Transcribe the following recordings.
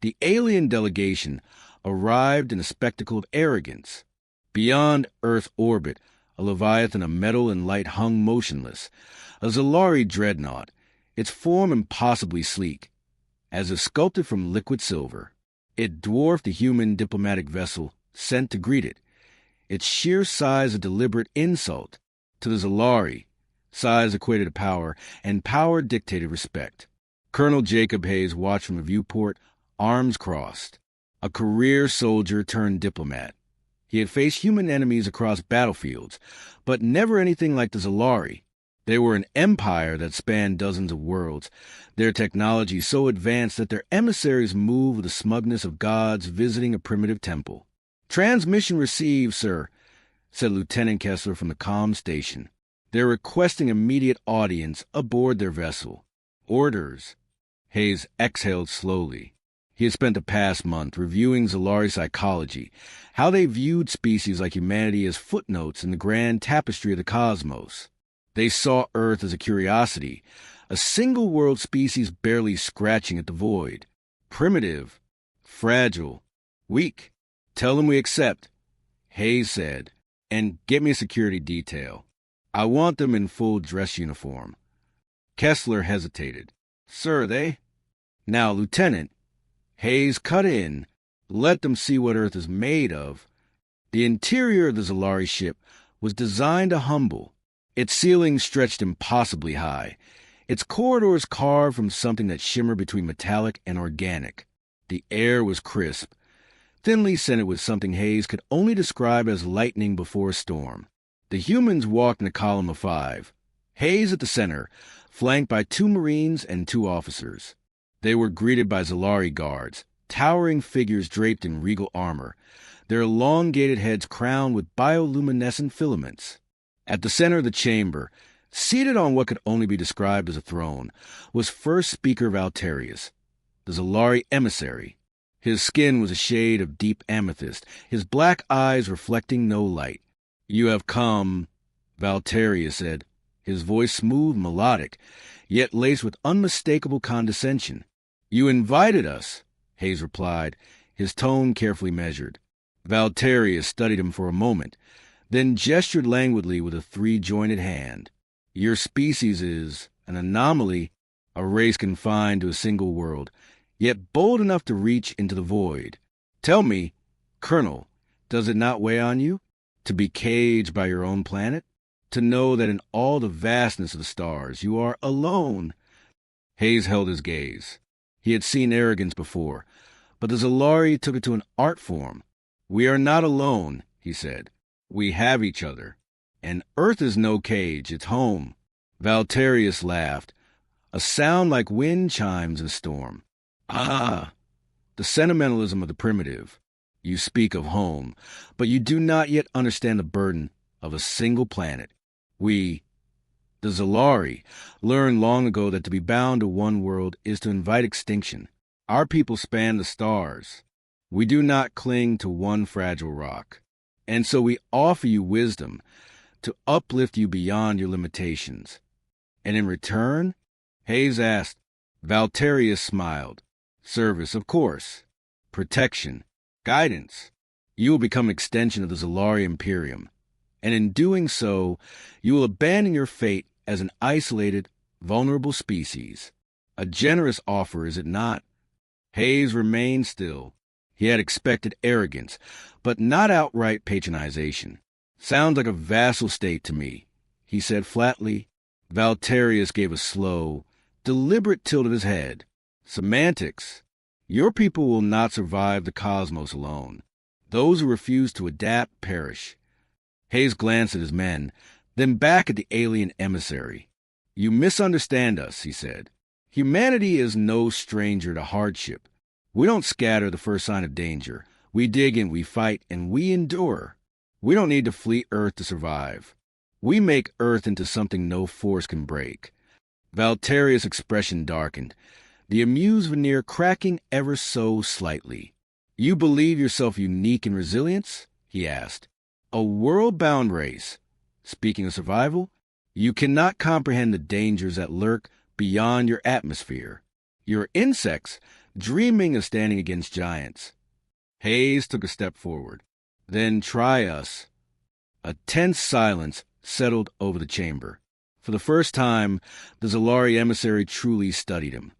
The alien delegation arrived in a spectacle of arrogance. Beyond Earth orbit, a leviathan of metal and light hung motionless, a Zalari dreadnought, its form impossibly sleek, as if sculpted from liquid silver. It dwarfed the human diplomatic vessel sent to greet it, its sheer size a deliberate insult. To the Zalari, size equated to power, and power dictated respect. Colonel Jacob Hayes watched from a viewport, arms crossed. A career soldier turned diplomat. He had faced human enemies across battlefields, but never anything like the Zalari. They were an empire that spanned dozens of worlds, their technology so advanced that their emissaries moved with the smugness of gods visiting a primitive temple. "Transmission received, sir," said Lieutenant Kessler from the comm station. "They're requesting immediate audience aboard their vessel." "Orders." Hayes exhaled slowly. He had spent the past month reviewing Zalari psychology, how they viewed species like humanity as footnotes in the grand tapestry of the cosmos. They saw Earth as a curiosity, a single-world species barely scratching at the void. Primitive, fragile, weak. "Tell them we accept," Hayes said, "and get me a security detail. I want them in full dress uniform." Kessler hesitated. "Sir, they—" "Now, Lieutenant," Hayes cut in, "let them see what Earth is made of." The interior of the Zalari ship was designed to humble. Its ceiling stretched impossibly high, its corridors carved from something that shimmered between metallic and organic. The air was crisp, thinly scented with something Hayes could only describe as lightning before a storm. The humans walked in a column of 5, Hayes at the center, flanked by 2 Marines and 2 officers. They were greeted by Zalari guards, towering figures draped in regal armor, their elongated heads crowned with bioluminescent filaments. At the center of the chamber, seated on what could only be described as a throne, was First Speaker Valterius, the Zalari emissary. His skin was a shade of deep amethyst, his black eyes reflecting no light. "You have come," Valterius said, his voice smooth, melodic, yet laced with unmistakable condescension. "You invited us," Hayes replied, his tone carefully measured. Valterius studied him for a moment, then gestured languidly with a 3-jointed hand. "Your species is an anomaly, a race confined to a single world, yet bold enough to reach into the void. Tell me, Colonel, does it not weigh on you to be caged by your own planet? To know that in all the vastness of the stars you are alone?" Hayes held his gaze. He had seen arrogance before, but the Zalari took it to an art form. "We are not alone," he said. "We have each other. And Earth is no cage, it's home." Valterius laughed, a sound like wind chimes in a storm. "Ah, the sentimentalism of the primitive. You speak of home, but you do not yet understand the burden of a single planet. We, the Zalari, learned long ago that to be bound to one world is to invite extinction. Our people span the stars. We do not cling to one fragile rock. And so we offer you wisdom to uplift you beyond your limitations." "And in return?" Hayes asked. Valterius smiled. "Service, of course. Protection. Guidance. You will become an extension of the Zalari Imperium. And in doing so, you will abandon your fate as an isolated, vulnerable species. A generous offer, is it not?" Hayes remained still. He had expected arrogance, but not outright patronization. "Sounds like a vassal state to me," he said flatly. Valterius gave a slow, deliberate tilt of his head. "Semantics. Your people will not survive the cosmos alone. Those who refuse to adapt perish." Hayes glanced at his men, then back at the alien emissary. "You misunderstand us," he said. "Humanity is no stranger to hardship. We don't scatter the first sign of danger. We dig in, we fight, and we endure. We don't need to flee Earth to survive. We make Earth into something no force can break." Valterius' expression darkened, the amused veneer cracking ever so slightly. "You believe yourself unique in resilience?" he asked. "A world-bound race. Speaking of survival, you cannot comprehend the dangers that lurk beyond your atmosphere. Your insects dreaming of standing against giants. Hayes took a step forward. Then try us. A tense silence settled over the chamber. For the first time, the Zalari emissary truly studied him,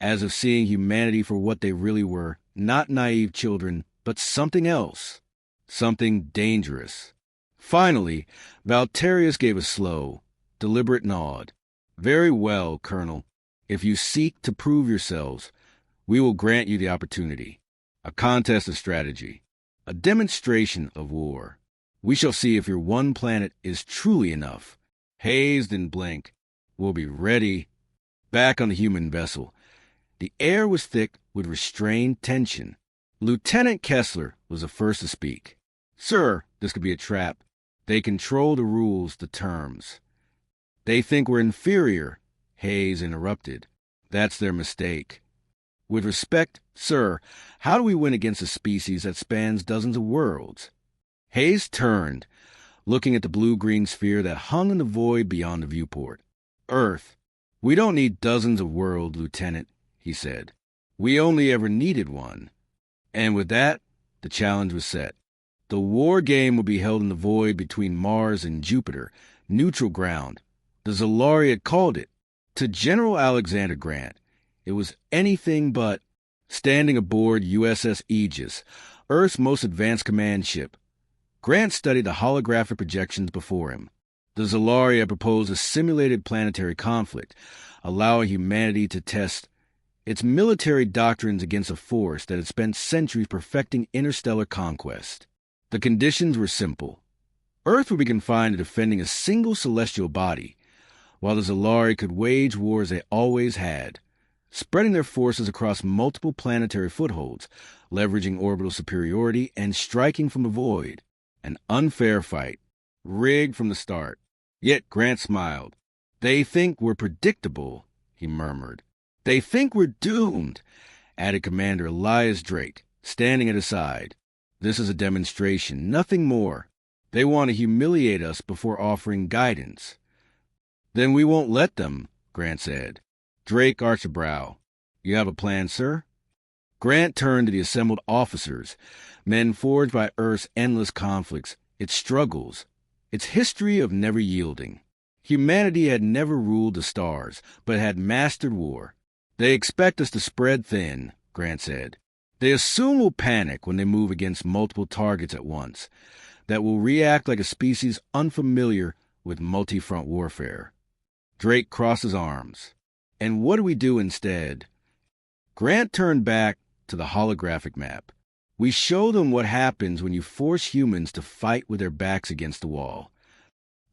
as if seeing humanity for what they really were, not naive children, but something else, something dangerous. Finally, Valterius gave a slow, deliberate nod. Very well, Colonel. If you seek to prove yourselves, we will grant you the opportunity. A contest of strategy. A demonstration of war. We shall see if your one planet is truly enough. Hayes didn't blink. We'll be ready. Back on the human vessel. The air was thick with restrained tension. Lieutenant Kessler was the first to speak. Sir, this could be a trap. They control the rules, the terms. They think we're inferior, Hayes interrupted. That's their mistake. With respect, sir, how do we win against a species that spans dozens of worlds? Hayes turned, looking at the blue-green sphere that hung in the void beyond the viewport. Earth. We don't need dozens of worlds, Lieutenant, he said. We only ever needed one. And with that, the challenge was set. The war game would be held in the void between Mars and Jupiter, neutral ground. The Zalari had called it. To General Alexander Grant, it was anything but. Standing aboard USS Aegis, Earth's most advanced command ship, Grant studied the holographic projections before him. The Zalari had proposed a simulated planetary conflict, allowing humanity to test its military doctrines against a force that had spent centuries perfecting interstellar conquest. The conditions were simple. Earth would be confined to defending a single celestial body, while the Zalari could wage war as they always had, spreading their forces across multiple planetary footholds, leveraging orbital superiority and striking from the void. An unfair fight, rigged from the start. Yet Grant smiled. They think we're predictable, he murmured. They think we're doomed, added Commander Elias Drake, standing at his side. This is a demonstration, nothing more. They want to humiliate us before offering guidance. Then we won't let them, Grant said. Drake arched a brow. You have a plan, sir? Grant turned to the assembled officers, men forged by Earth's endless conflicts, its struggles, its history of never yielding. Humanity had never ruled the stars, but had mastered war. They expect us to spread thin, Grant said. They assume we'll panic when they move against multiple targets at once, that will react like a species unfamiliar with multi-front warfare. Drake crossed his arms. And what do we do instead? Grant turned back to the holographic map. We show them what happens when you force humans to fight with their backs against the wall.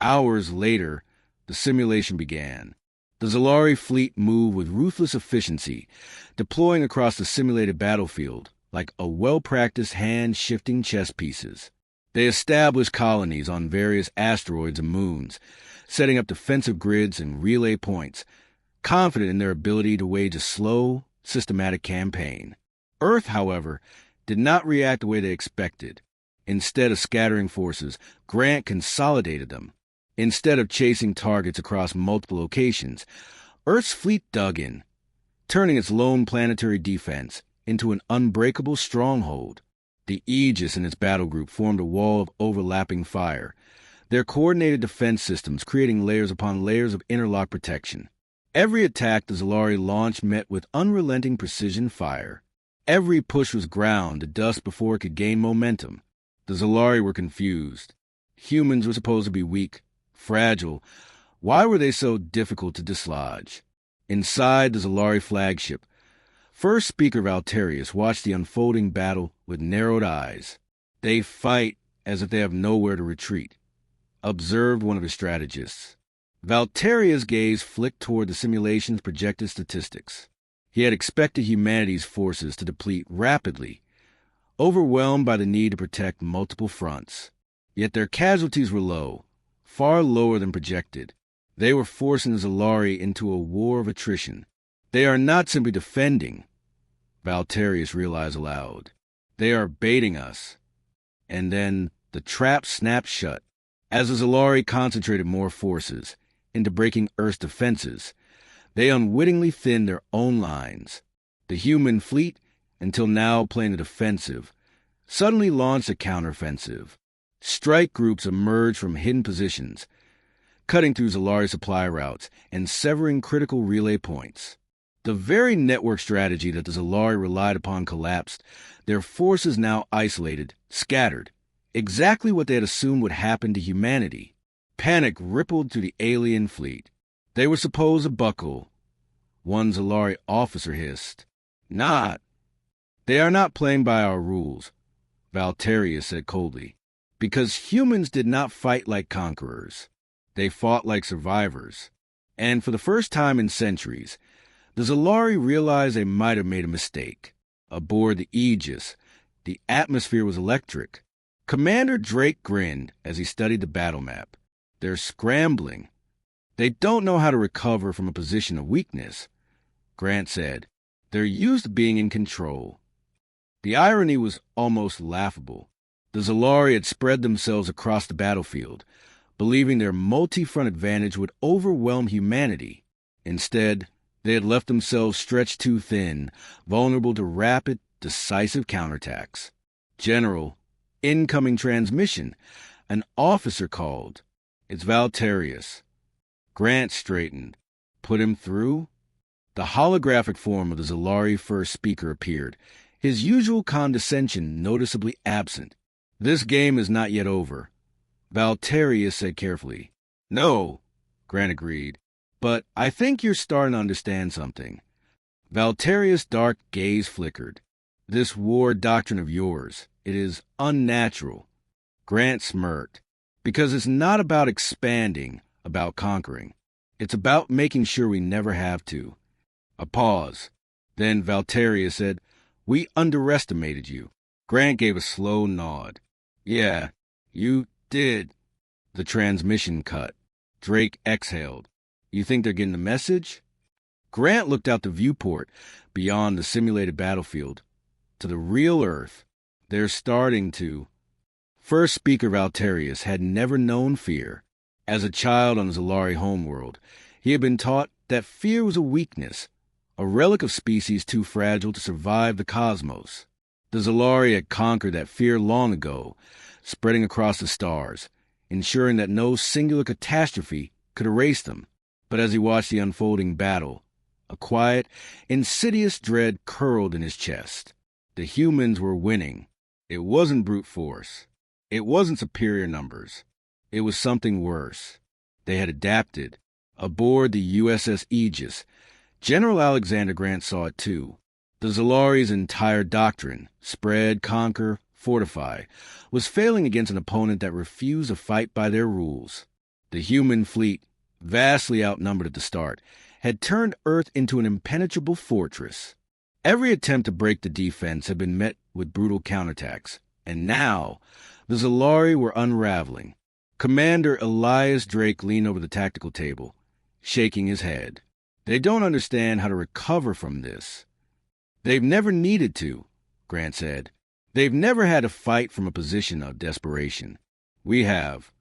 Hours later, the simulation began. The Zalari fleet moved with ruthless efficiency, deploying across the simulated battlefield like a well-practiced hand shifting chess pieces. They established colonies on various asteroids and moons, setting up defensive grids and relay points, confident in their ability to wage a slow, systematic campaign. Earth, however, did not react the way they expected. Instead of scattering forces, Grant consolidated them. Instead of chasing targets across multiple locations, Earth's fleet dug in, turning its lone planetary defense into an unbreakable stronghold. The Aegis and its battle group formed a wall of overlapping fire, their coordinated defense systems creating layers upon layers of interlocked protection. Every attack the Zalari launched met with unrelenting precision fire. Every push was ground to dust before it could gain momentum. The Zalari were confused. Humans were supposed to be weak, fragile. Why were they so difficult to dislodge? Inside the Zalari flagship, First Speaker Valterius watched the unfolding battle with narrowed eyes. They fight as if they have nowhere to retreat, observed one of his strategists. Valterius' gaze flicked toward the simulation's projected statistics. He had expected humanity's forces to deplete rapidly, overwhelmed by the need to protect multiple fronts. Yet their casualties were low, far lower than projected. They were forcing the Zalari into a war of attrition. They are not simply defending, Valterius realized aloud. They are baiting us. And then the trap snapped shut. As the Zalari concentrated more forces into breaking Earth's defenses, they unwittingly thinned their own lines. The human fleet, until now playing the defensive, suddenly launched a counteroffensive. Strike groups emerged from hidden positions, cutting through Zalari supply routes and severing critical relay points. The very network strategy that the Zalari relied upon collapsed, their forces now isolated, scattered. Exactly what they had assumed would happen to humanity. Panic rippled through the alien fleet. They were supposed to buckle. One Zalari officer hissed. Not. They are not playing by our rules, Valterius said coldly, because humans did not fight like conquerors. They fought like survivors. And for the first time in centuries, the Zalari realized they might have made a mistake. Aboard the Aegis, the atmosphere was electric. Commander Drake grinned as he studied the battle map. They're scrambling. They don't know how to recover from a position of weakness, Grant said. They're used to being in control. The irony was almost laughable. The Zalari had spread themselves across the battlefield, believing their multi-front advantage would overwhelm humanity. Instead, they had left themselves stretched too thin, vulnerable to rapid, decisive counterattacks. General, incoming transmission. An officer called. It's Valterius. Grant straightened. Put him through? The holographic form of the Zalari first speaker appeared, his usual condescension noticeably absent. This game is not yet over, Valterius said carefully. No, Grant agreed. But I think you're starting to understand something. Valterius' dark gaze flickered. This war doctrine of yours, it is unnatural. Grant smirked. Because it's not about expanding, about conquering. It's about making sure we never have to. A pause. Then Valterius said, We underestimated you. Grant gave a slow nod. Yeah, you did. The transmission cut. Drake exhaled. You think they're getting the message? Grant looked out the viewport, beyond the simulated battlefield, to the real Earth. They're starting to. First speaker Valterius had never known fear. As a child on the Zalari homeworld, he had been taught that fear was a weakness, a relic of species too fragile to survive the cosmos. The Zalari had conquered that fear long ago, spreading across the stars, ensuring that no singular catastrophe could erase them. But as he watched the unfolding battle, a quiet, insidious dread curled in his chest. The humans were winning. It wasn't brute force. It wasn't superior numbers. It was something worse. They had adapted. Aboard the USS Aegis, General Alexander Grant saw it too. The Zalari's entire doctrine, spread, conquer, fortify, was failing against an opponent that refused to fight by their rules. The human fleet, vastly outnumbered at the start, had turned Earth into an impenetrable fortress. Every attempt to break the defense had been met with brutal counterattacks, and now the Zalari were unraveling. Commander Elias Drake leaned over the tactical table, shaking his head. They don't understand how to recover from this. They've never needed to, Grant said. They've never had to fight from a position of desperation. We have.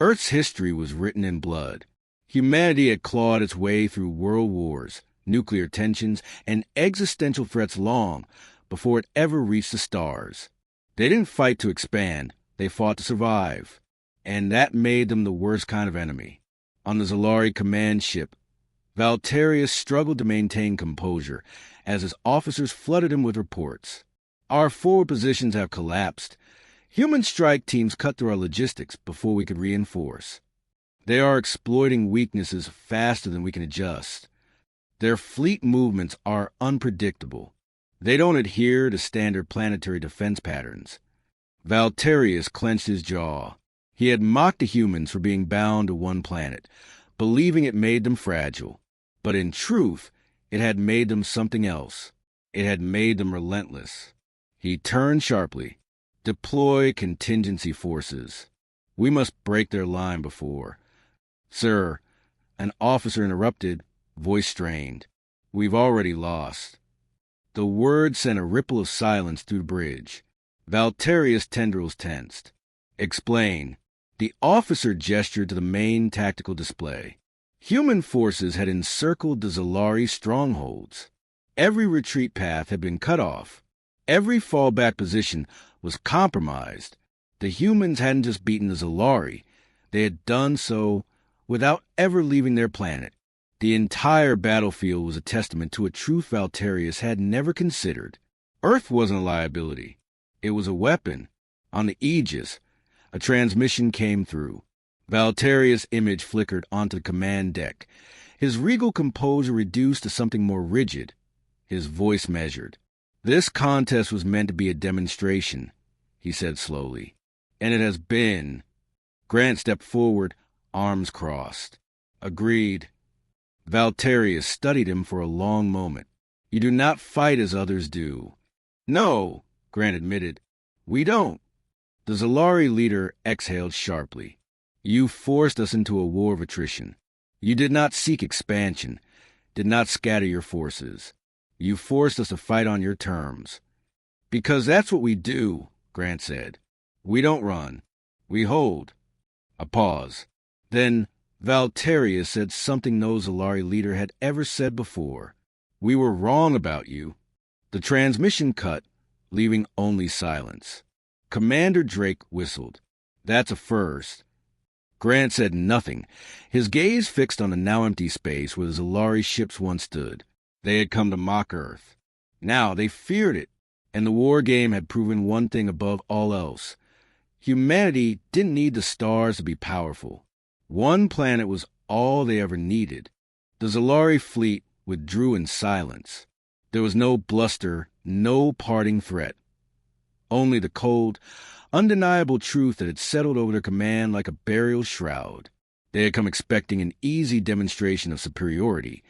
Earth's history was written in blood. Humanity had clawed its way through world wars, nuclear tensions, and existential threats long before it ever reached the stars. They didn't fight to expand, they fought to survive. And that made them the worst kind of enemy. On the Zalari command ship, Valterius struggled to maintain composure as his officers flooded him with reports. Our forward positions have collapsed. Human strike teams cut through our logistics before we could reinforce. They are exploiting weaknesses faster than we can adjust. Their fleet movements are unpredictable. They don't adhere to standard planetary defense patterns. Valterius clenched his jaw. He had mocked the humans for being bound to one planet, believing it made them fragile. But in truth, it had made them something else. It had made them relentless. He turned sharply. Deploy contingency forces. We must break their line before. Sir, an officer interrupted, voice strained. We've already lost. The word sent a ripple of silence through the bridge. Valterius' tendrils tensed. Explain. The officer gestured to the main tactical display. Human forces had encircled the Zalari strongholds. Every retreat path had been cut off. Every fallback position was compromised. The humans hadn't just beaten the Zalari. They had done so without ever leaving their planet. The entire battlefield was a testament to a truth Valterius had never considered. Earth wasn't a liability. It was a weapon. On the Aegis, a transmission came through. Valterius' image flickered onto the command deck. His regal composure reduced to something more rigid. His voice measured. "This contest was meant to be a demonstration," he said slowly. "And it has been." Grant stepped forward, arms crossed. "Agreed." Valterius studied him for a long moment. "You do not fight as others do." "No," Grant admitted. "We don't." The Zalari leader exhaled sharply. "You forced us into a war of attrition. You did not seek expansion, did not scatter your forces. You forced us to fight on your terms." "Because that's what we do," Grant said. "We don't run. We hold." A pause. Then Valterius said something no Zalari leader had ever said before. "We were wrong about you." The transmission cut, leaving only silence. Commander Drake whistled. "That's a first." Grant said nothing, his gaze fixed on the now empty space where the Zalari ships once stood. They had come to mock Earth. Now they feared it, and the war game had proven one thing above all else. Humanity didn't need the stars to be powerful. One planet was all they ever needed. The Zalari fleet withdrew in silence. There was no bluster, no parting threat. Only the cold, undeniable truth that had settled over their command like a burial shroud. They had come expecting an easy demonstration of superiority,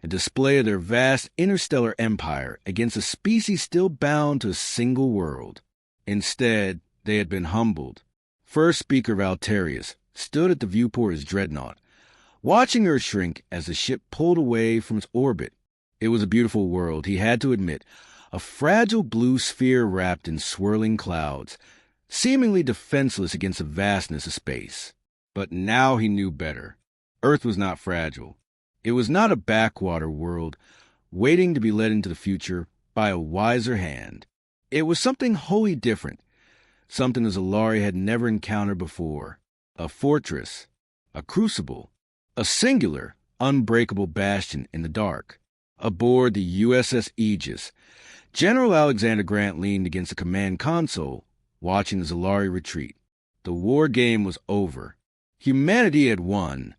a display of their vast interstellar empire against a species still bound to a single world. Instead, they had been humbled. First Speaker Valterius stood at the viewport of his dreadnought, watching Earth shrink as the ship pulled away from its orbit. It was a beautiful world, he had to admit, a fragile blue sphere wrapped in swirling clouds, seemingly defenseless against the vastness of space. But now he knew better. Earth was not fragile. It was not a backwater world waiting to be led into the future by a wiser hand. It was something wholly different, something the Zalari had never encountered before. A fortress, a crucible, a singular, unbreakable bastion in the dark. Aboard the USS Aegis, General Alexander Grant leaned against the command console, watching the Zalari retreat. The war game was over. Humanity had won.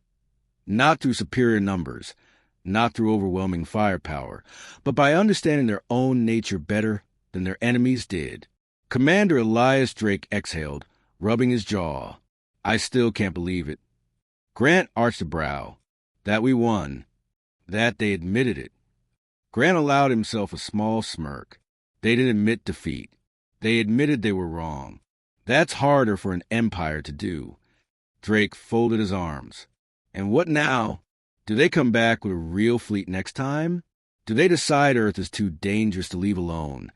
Not through superior numbers, not through overwhelming firepower, but by understanding their own nature better than their enemies did. Commander Elias Drake exhaled, rubbing his jaw. "I still can't believe it." Grant arched a brow. "That we won. That they admitted it." Grant allowed himself a small smirk. They didn't admit defeat. They admitted they were wrong. That's harder for an empire to do. Drake folded his arms. "And what now? Do they come back with a real fleet next time? Do they decide Earth is too dangerous to leave alone?"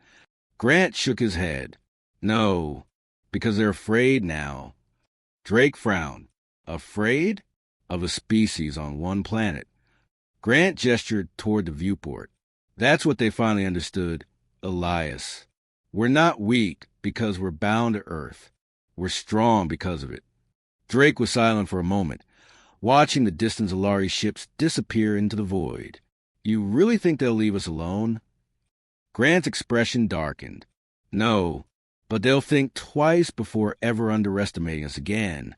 Grant shook his head. "No, because they're afraid now." Drake frowned. "Afraid?" "Of a species on one planet." Grant gestured toward the viewport. "That's what they finally understood. Elias. We're not weak because we're bound to Earth. We're strong because of it." Drake was silent for a moment, watching the distant Zalari ships disappear into the void. "You really think they'll leave us alone?" Grant's expression darkened. "No, but they'll think twice before ever underestimating us again."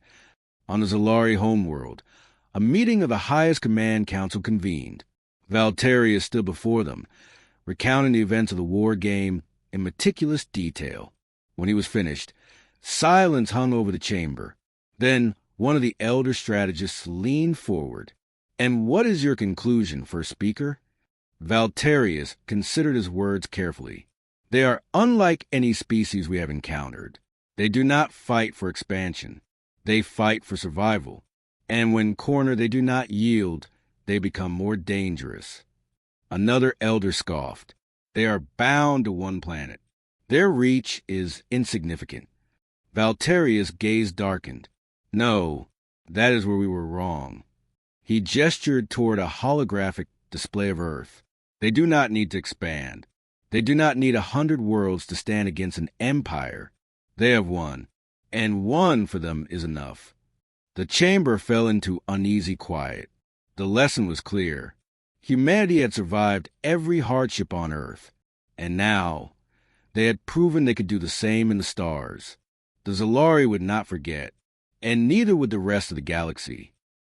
On the Zalari homeworld, a meeting of the highest command council convened. Valterius stood before them, recounting the events of the war game in meticulous detail. When he was finished, silence hung over the chamber. Then one of the elder strategists leaned forward. "And what is your conclusion, First Speaker?" Valterius considered his words carefully. "They are unlike any species we have encountered. They do not fight for expansion. They fight for survival. And when cornered, they do not yield. They become more dangerous." Another elder scoffed. "They are bound to one planet. Their reach is insignificant." Valterius' gaze darkened. "No, that is where we were wrong." He gestured toward a holographic display of Earth. They do not need to expand. They do not need 100 worlds to stand against an empire. They have one, and one for them is enough. The chamber fell into uneasy quiet. The lesson was clear. Humanity had survived every hardship on Earth, and now they had proven they could do the same in the stars. The Zalari would not forget, and neither would the rest of the galaxy.